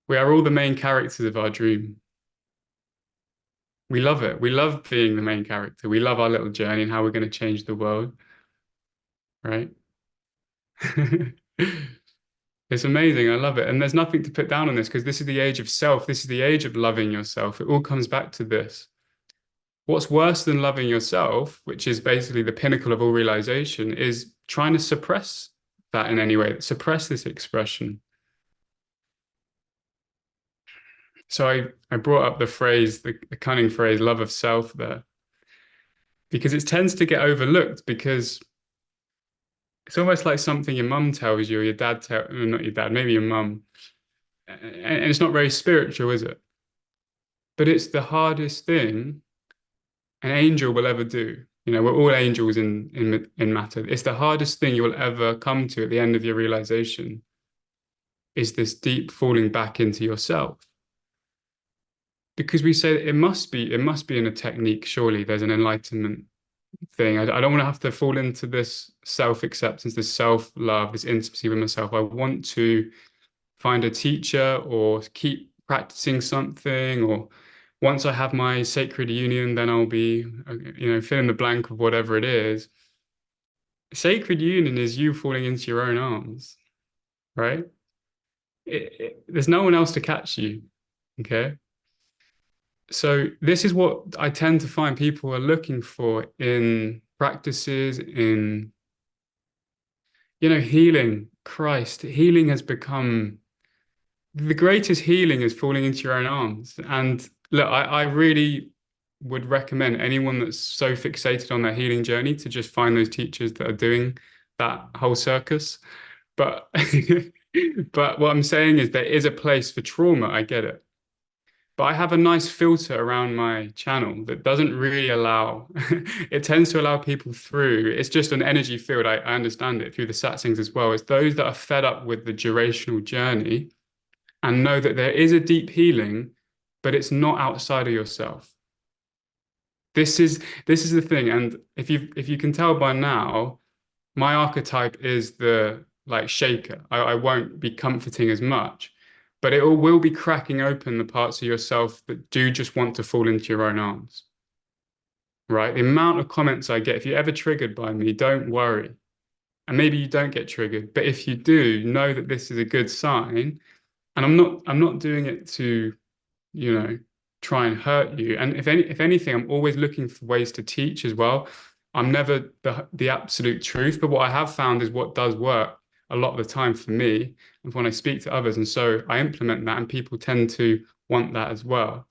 We are all the main characters of our dream. We love it. We love being the main character. We love our little journey and how we're going to change the world, right? It's amazing. I love it. And there's nothing to put down on this because this is the age of self. This is the age of loving yourself. It all comes back to this. What's worse than loving yourself, which is basically the pinnacle of all realization, is trying to suppress that in any way, suppress this expression. So I brought up the phrase, the cunning phrase, love of self there, because it tends to get overlooked because it's almost like something your mum tells you or your dad not your dad, maybe your mum. And it's not very spiritual, is it? But it's the hardest thing an angel will ever do. You know, we're all angels in matter. It's the hardest thing you will ever come to at the end of your realization is this deep falling back into yourself. Because we say it must be in a technique, surely there's an enlightenment thing. I don't want to have to fall into this self-acceptance, this self-love, this intimacy with myself. I want to find a teacher or keep practicing something, or once I have my sacred union, then I'll be, fill in the blank of whatever it is. Sacred union is you falling into your own arms, right? There's no one else to catch you, okay? So this is what I tend to find people are looking for in practices, in, healing. Christ, healing has become the greatest healing is falling into your own arms. And look, I really would recommend anyone that's so fixated on their healing journey to just find those teachers that are doing that whole circus. But but what I'm saying is there is a place for trauma. I get it. But I have a nice filter around my channel that doesn't really allow, it tends to allow people through. It's just an energy field. I understand it through the satsangs as well. It's those that are fed up with the durational journey and know that there is a deep healing, but it's not outside of yourself. This is the thing. And if you can tell by now, my archetype is the like shaker. I won't be comforting as much, but it will be cracking open the parts of yourself that do just want to fall into your own arms. Right? The amount of comments I get, if you're ever triggered by me, don't worry. And maybe you don't get triggered, but if you do, know that this is a good sign. And I'm not doing it to, you know, try and hurt you. And if anything, I'm always looking for ways to teach as well. I'm never the absolute truth, but what I have found is what does work a lot of the time for me and when I speak to others. And so I implement that and people tend to want that as well.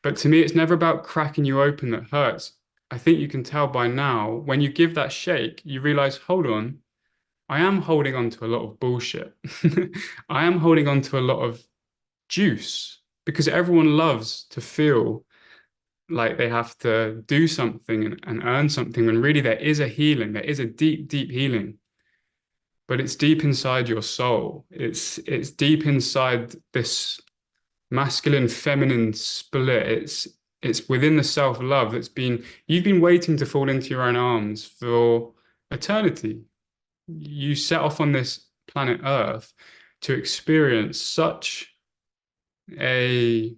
But to me, it's never about cracking you open that hurts. I think you can tell by now, when you give that shake, you realize, hold on, I am holding on to a lot of bullshit. I am holding on to a lot of juice because everyone loves to feel like they have to do something and earn something when really there is a healing, there is a deep, deep healing. But it's deep inside your soul. It's deep inside this masculine feminine split. It's within the self-love that's been you've been waiting to fall into your own arms for eternity. You set off on this planet Earth to experience such a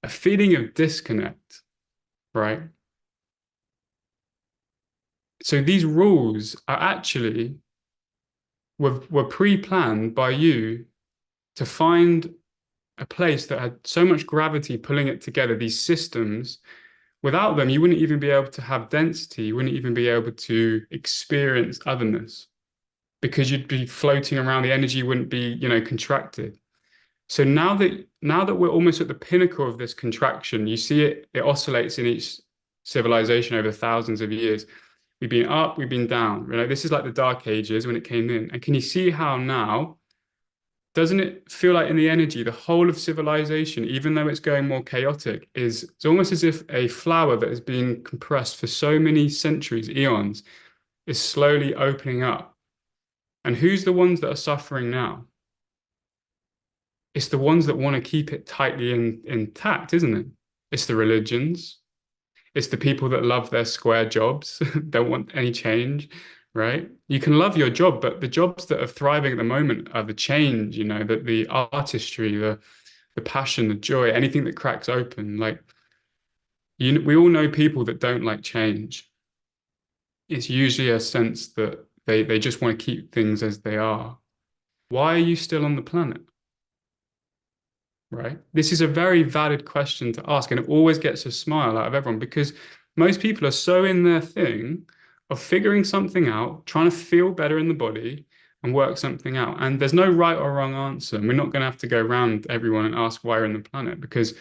a feeling of disconnect, right? So these rules are actually were pre-planned by you to find a place that had so much gravity pulling it together, these systems. Without them, you wouldn't even be able to have density. You wouldn't even be able to experience otherness because you'd be floating around. The energy wouldn't be, contracted. So now that we're almost at the pinnacle of this contraction, you see it oscillates in each civilization over thousands of years. We've been up, we've been down. This is like the Dark Ages when it came in. And can you see how now, doesn't it feel like in the energy, the whole of civilization, even though it's going more chaotic, it's almost as if a flower that has been compressed for so many centuries, eons, is slowly opening up. And who's the ones that are suffering now? It's the ones that want to keep it tightly intact, isn't it? It's the religions. It's the people that love their square jobs, don't want any change, right? You can love your job, but the jobs that are thriving at the moment are the change, the artistry, the passion, the joy, anything that cracks open. Like we all know people that don't like change. It's usually a sense that they just want to keep things as they are. Why are you still on the planet? Right? This is a very valid question to ask, and it always gets a smile out of everyone because most people are so in their thing of figuring something out, trying to feel better in the body and work something out. And there's no right or wrong answer. And we're not going to have to go around everyone and ask why you're on the planet because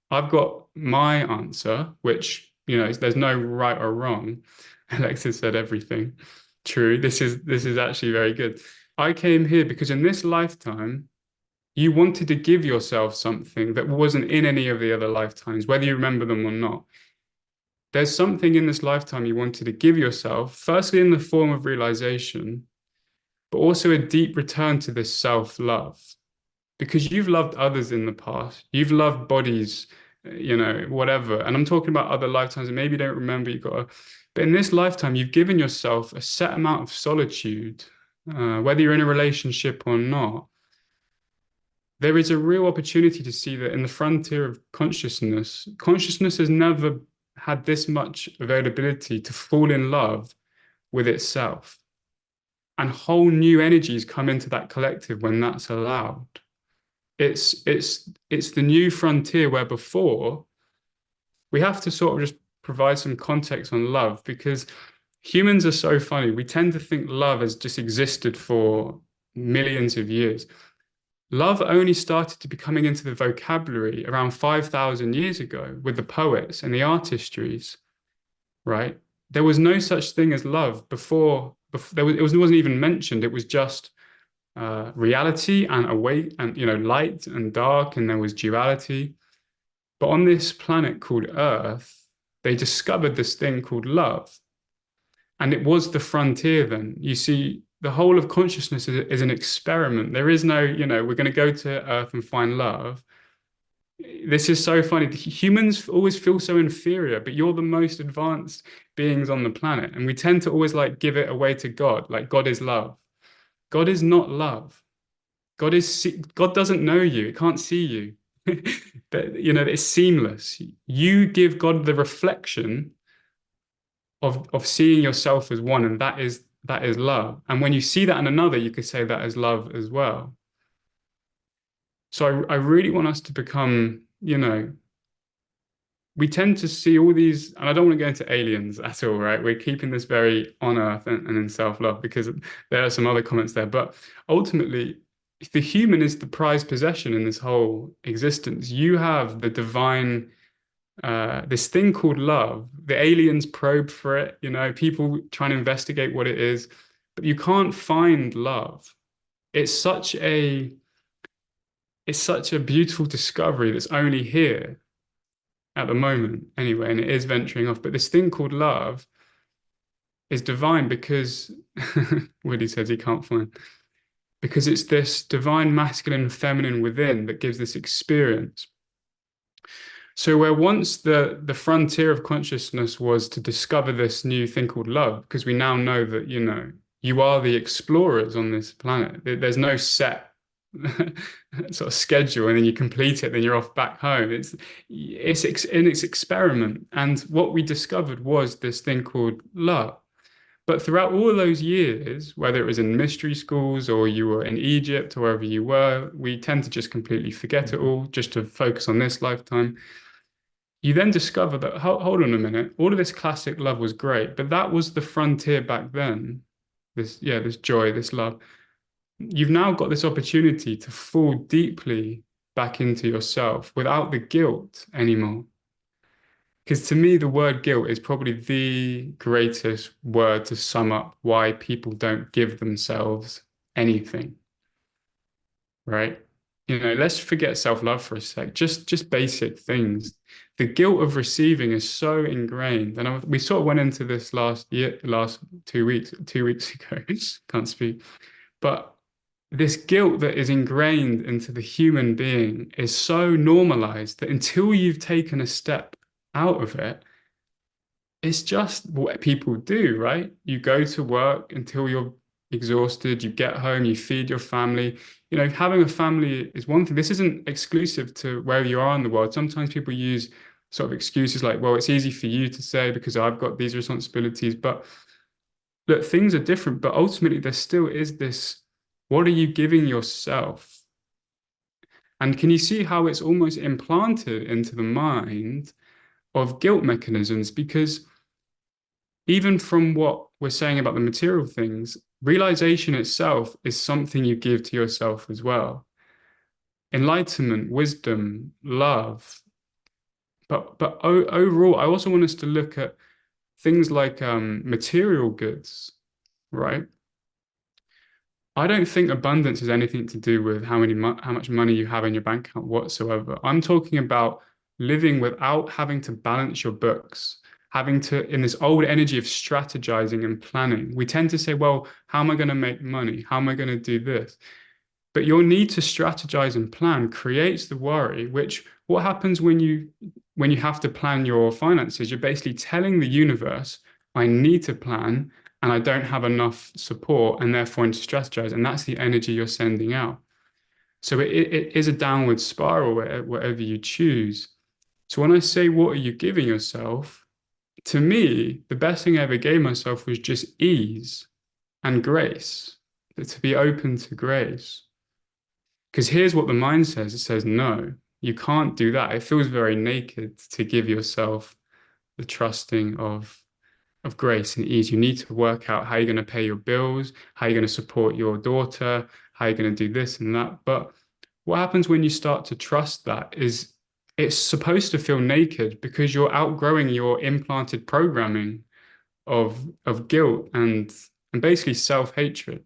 I've got my answer, which, there's no right or wrong. Alexis said everything. True. This is actually very good. I came here because in this lifetime, you wanted to give yourself something that wasn't in any of the other lifetimes, whether you remember them or not. There's something in this lifetime you wanted to give yourself, firstly in the form of realization, but also a deep return to this self-love. Because you've loved others in the past, you've loved bodies, whatever. And I'm talking about other lifetimes, and maybe you don't remember, but in this lifetime, you've given yourself a set amount of solitude, whether you're in a relationship or not. There is a real opportunity to see that in the frontier of consciousness has never had this much availability to fall in love with itself. And whole new energies come into that collective when that's allowed. It's the new frontier where before we have to sort of just provide some context on love because humans are so funny. We tend to think love has just existed for millions of years. Love only started to be coming into the vocabulary around 5,000 years ago with the poets and the artistries, right? There was no such thing as love before it wasn't even mentioned. It was just reality and awake and, light and dark, and there was duality. But on this planet called Earth, they discovered this thing called love. And it was the frontier then. You see, the whole of consciousness is an experiment. There is no, we're going to go to Earth and find love. This is so funny. Humans always feel so inferior, but you're the most advanced beings on the planet. And we tend to always like give it away to God, like God is love. God is not love. God doesn't know you. It can't see you. But, it's seamless. You give God the reflection of seeing yourself as one, and that is love. And when you see that in another, you could say that is love as well. So I really want us to become, we tend to see all these, and I don't want to go into aliens at all, right? We're keeping this very on earth and in self-love because there are some other comments there. But ultimately, the human is the prized possession in this whole existence. You have the divine this thing called love. The aliens probe for it, people trying to investigate what it is, but you can't find love. It's such a beautiful discovery that's only here at the moment, anyway, and it is venturing off. But this thing called love is divine because Woody says he can't find, because it's this divine masculine and feminine within that gives this experience. So where once the frontier of consciousness was to discover this new thing called love, because we now know that, you are the explorers on this planet. There's no set sort of schedule, and then you complete it, then you're off back home. It's an experiment. And what we discovered was this thing called love. But throughout all of those years, whether it was in mystery schools or you were in Egypt or wherever you were, we tend to just completely forget it all, just to focus on this lifetime. You then discover that, hold on a minute, all of this classic love was great, but that was the frontier back then. This joy, this love. You've now got this opportunity to fall deeply back into yourself without the guilt anymore. Because to me, the word guilt is probably the greatest word to sum up why people don't give themselves anything, right? Let's forget self-love for a sec, just basic things. The guilt of receiving is so ingrained. And we sort of went into this last 2 weeks ago, can't speak. But this guilt that is ingrained into the human being is so normalized that until you've taken a step out of it, it's just what people do, right? You go to work until you're exhausted, you get home, you feed your family. You know, having a family is one thing. This isn't exclusive to where you are in the world. Sometimes people use sort of excuses like, well, it's easy for you to say because I've got these responsibilities. But look, things are different, but ultimately there still is this, what are you giving yourself? And can you see how it's almost implanted into the mind of guilt mechanisms? Because even from what we're saying about the material things, realization itself is something you give to yourself as well. Enlightenment, wisdom, love. But overall, I also want us to look at things like material goods, right? I don't think abundance has anything to do with how much money you have in your bank account whatsoever. I'm talking about living without having to balance your books, having to, in this old energy of strategizing and planning. We tend to say, well, how am I going to make money? How am I going to do this? But your need to strategize and plan creates the worry, which what happens when you have to plan your finances? You're basically telling the universe, I need to plan and I don't have enough support and therefore I need to strategize. And that's the energy you're sending out. So it is a downward spiral whatever you choose. So when I say, what are you giving yourself? To me, the best thing I ever gave myself was just ease and grace, to be open to grace. Because here's what the mind says. It says, no, you can't do that. It feels very naked to give yourself the trusting of grace and ease. You need to work out how you're going to pay your bills, how you're going to support your daughter, how you're going to do this and that. But what happens when you start to trust that is it's supposed to feel naked because you're outgrowing your implanted programming of guilt and basically self-hatred.